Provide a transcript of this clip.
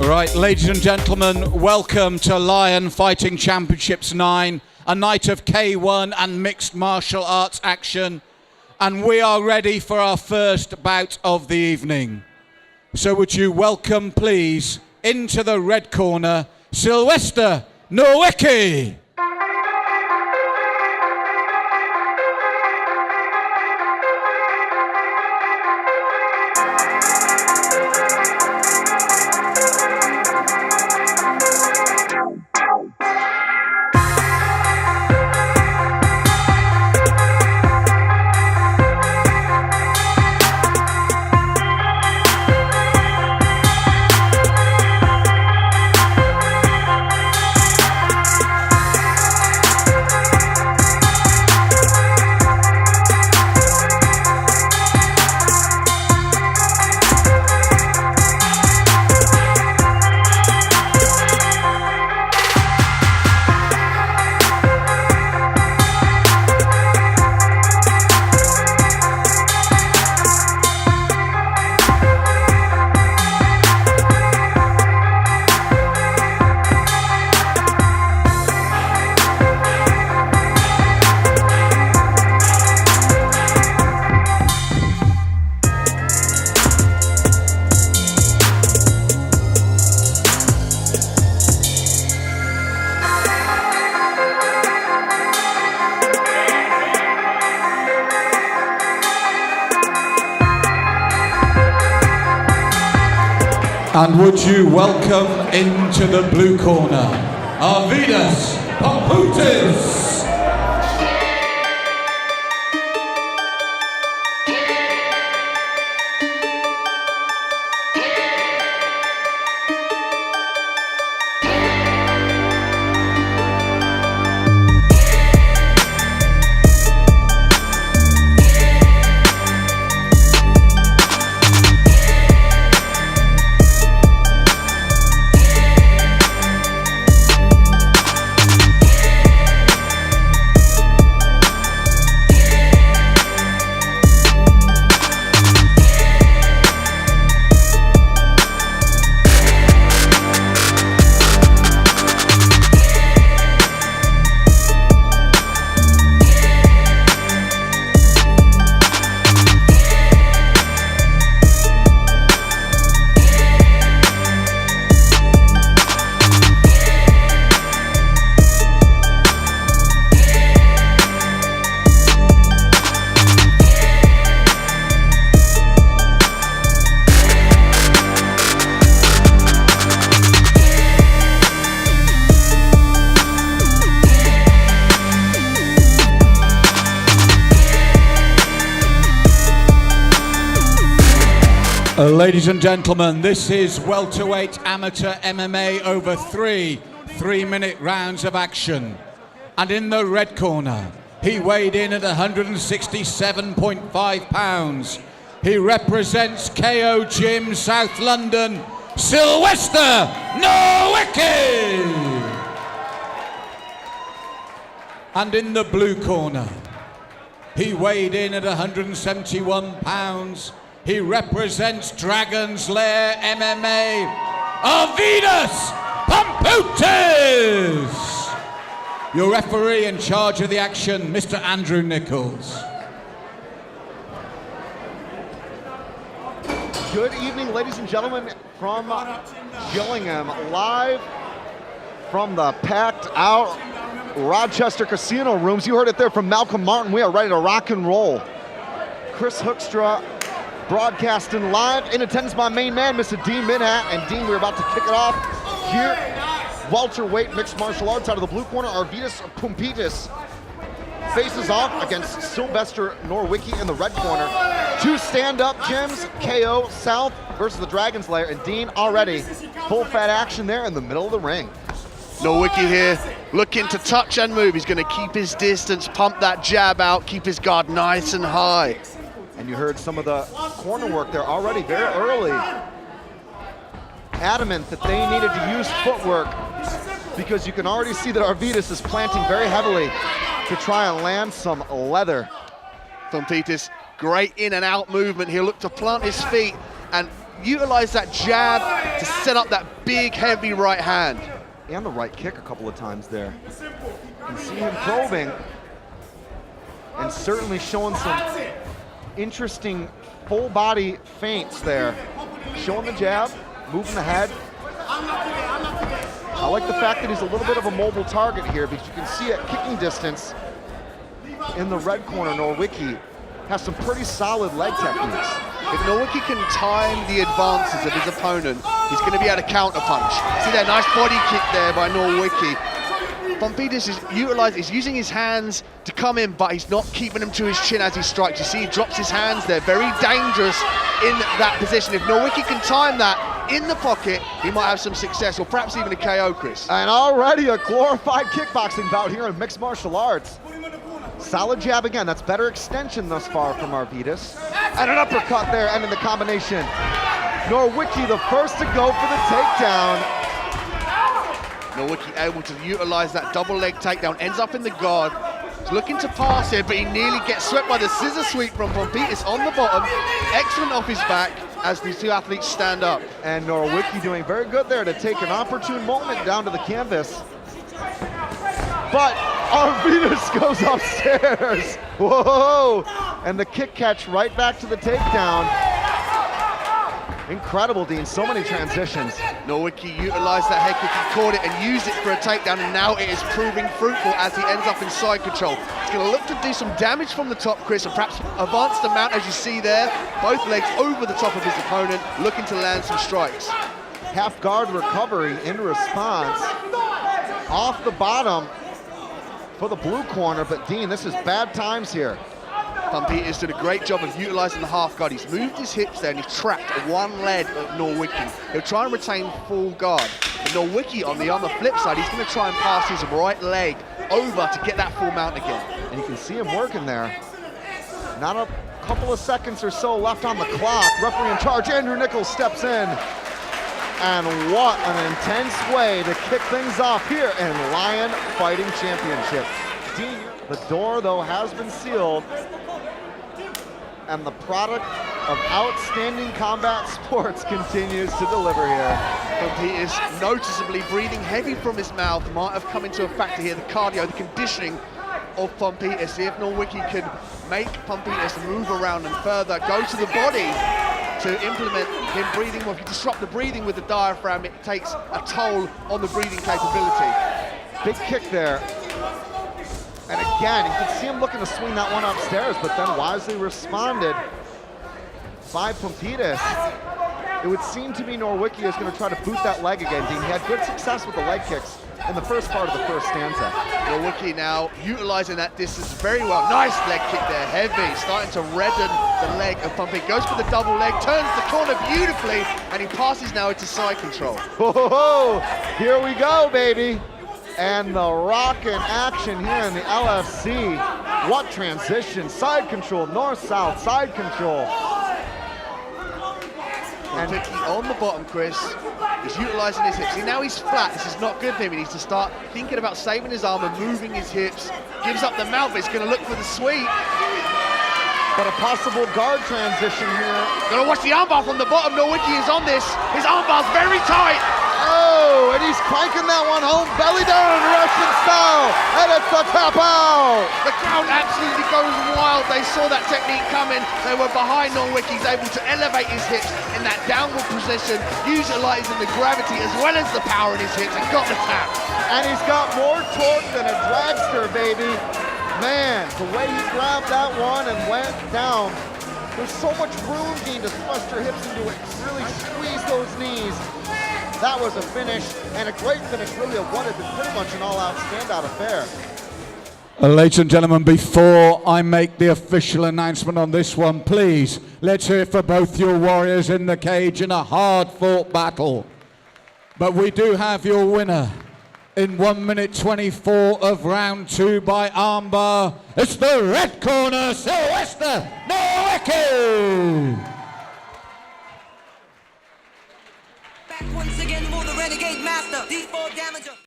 Right, ladies and gentlemen, welcome to Lion Fighting Championships 9, a night of K1 and mixed martial arts action, and we are ready for our first bout of the evening. So would you welcome, please, into the red corner, Sylwester Norwicky. And would you welcome into the blue corner, Arvydas Pumputis. Ladies and gentlemen, this is welterweight amateur MMA over three-minute rounds of action. And in the red corner, he weighed in at 167.5 pounds. He represents KO Gym, South London, Sylwester Norwicky. And in the blue corner, he weighed in at 171 pounds. He represents Dragon's Lair MMA, Arvydas Pumputis. Your referee in charge of the action, Mr. Andrew Nichols. Good evening, ladies and gentlemen, from Gillingham, live from the packed out Rochester Casino rooms. You heard it there from Malcolm Martin. We are ready to rock and roll. Chris Hoekstra broadcasting live, in attendance my main man, Mr. Dean Minhat. And Dean, we're about to kick it off here. Welterweight mixed martial arts out of the blue corner, Arvydas Pumputis faces off against Sylwester Norwicky in the red corner. Two stand-up gyms, KO South versus the Dragon's Lair. And Dean, already full fat action there in the middle of the ring. Norwicky here, looking to touch and move. He's going to keep his distance, pump that jab out, keep his guard nice and high. And you heard some of the corner work there already very early. Adamant that they needed to use footwork because you can already see that Arvydas is planting very heavily to try and land some leather. Pumputis, great in and out movement. He'll look to plant his feet and utilize that jab to set up that big, heavy right hand. And the right kick a couple of times there. You can see him probing and certainly showing some interesting full body feints there. Showing the jab, moving the head. I like the fact that he's a little bit of a mobile target here because you can see at kicking distance in the red corner, Norwicky has some pretty solid leg techniques. If Norwicky can time the advances of his opponent, he's going to be able to counter punch. See that nice body kick there by Norwicky. Pumputis is using his hands to come in, but he's not keeping them to his chin as he strikes. You see he drops his hands there, very dangerous in that position. If Norwicky can time that in the pocket, he might have some success, or perhaps even a KO, Chris. And already a glorified kickboxing bout here in mixed martial arts. Solid jab again, that's better extension thus far from Arvydas. And an uppercut there, ending the combination. Norwicky the first to go for the takedown. Norwicky able to utilize that double leg takedown, ends up in the guard. He's looking to pass here, but he nearly gets swept by the scissor sweep from Pumputis on the bottom. Excellent off his back as these two athletes stand up. And Norwicky doing very good there to take an opportune moment down to the canvas. But Arvydas goes upstairs. Whoa! And the kick catch right back to the takedown. Incredible, Dean, so many transitions. Norwicky utilized that head kick, he caught it and used it for a takedown, and now it is proving fruitful as he ends up in side control. He's going to look to do some damage from the top, Chris, and perhaps advance the mount as you see there. Both legs over the top of his opponent, looking to land some strikes. Half guard recovery in response. Off the bottom for the blue corner, but Dean, this is bad times here. Pumputis did a great job of utilizing the half guard. He's moved his hips there and he's trapped one leg of Norwicky. He'll try and retain full guard. But Norwicky, on the flip side, he's going to try and pass his right leg over to get that full mount again. And you can see him working there. Not a couple of seconds or so left on the clock. Referee in charge, Andrew Nichols steps in. And what an intense way to kick things off here in Lion Fighting Championship. Dean, the door, though, has been sealed. And the product of outstanding combat sports continues to deliver here. Pumputis noticeably breathing heavy from his mouth might have come into a factor here. The cardio, the conditioning of Pumputis. See if Norwicky can make Pumputis move around and further go to the body to implement him breathing. Well, if you disrupt the breathing with the diaphragm, it takes a toll on the breathing capability. Big kick there. And again, you can see him looking to swing that one upstairs, but then wisely responded by Pumputis. It would seem to me Norwicky is going to try to boot that leg again, Dean. He had good success with the leg kicks in the first part of the first stanza. Norwicky now utilizing that distance very well. Nice leg kick there, heavy, starting to redden the leg of Pumputis. Goes for the double leg, turns the corner beautifully, and he passes now into side control. Whoa, here we go, baby. And the rockin' action here in the LFC. What transition, side control, north-south, side control. And on the bottom, Chris, he's utilizing his hips. See, now he's flat. This is not good for him. He needs to start thinking about saving his arm and moving his hips. Gives up the mount, but he's gonna look for the sweep. But a possible guard transition here. Gonna watch the armbar from the bottom. Norwicky is on this. His armbar's very tight. Oh, and he's cranking that one home, belly down, Russian style, and it's the tap out. The crowd absolutely goes wild. They saw that technique coming. They were behind Norwicky. He's able to elevate his hips in that downward position, utilizing the gravity as well as the power in his hips, and got the tap. And he's got more torque than a dragster, baby. Man, the way he grabbed that one and went down. There's so much room, Dean, to thrust your hips into it, really squeeze those knees. That was a finish, and a great finish, really, of what had been pretty much an all-out standout affair. Ladies and gentlemen, before I make the official announcement on this one, please, let's hear it for both your warriors in the cage in a hard-fought battle. But we do have your winner in 1 minute 24 of round 2 by armbar. It's the red corner, Sylwester Norwicky! Back once again for the Renegade Master, D4 Damager.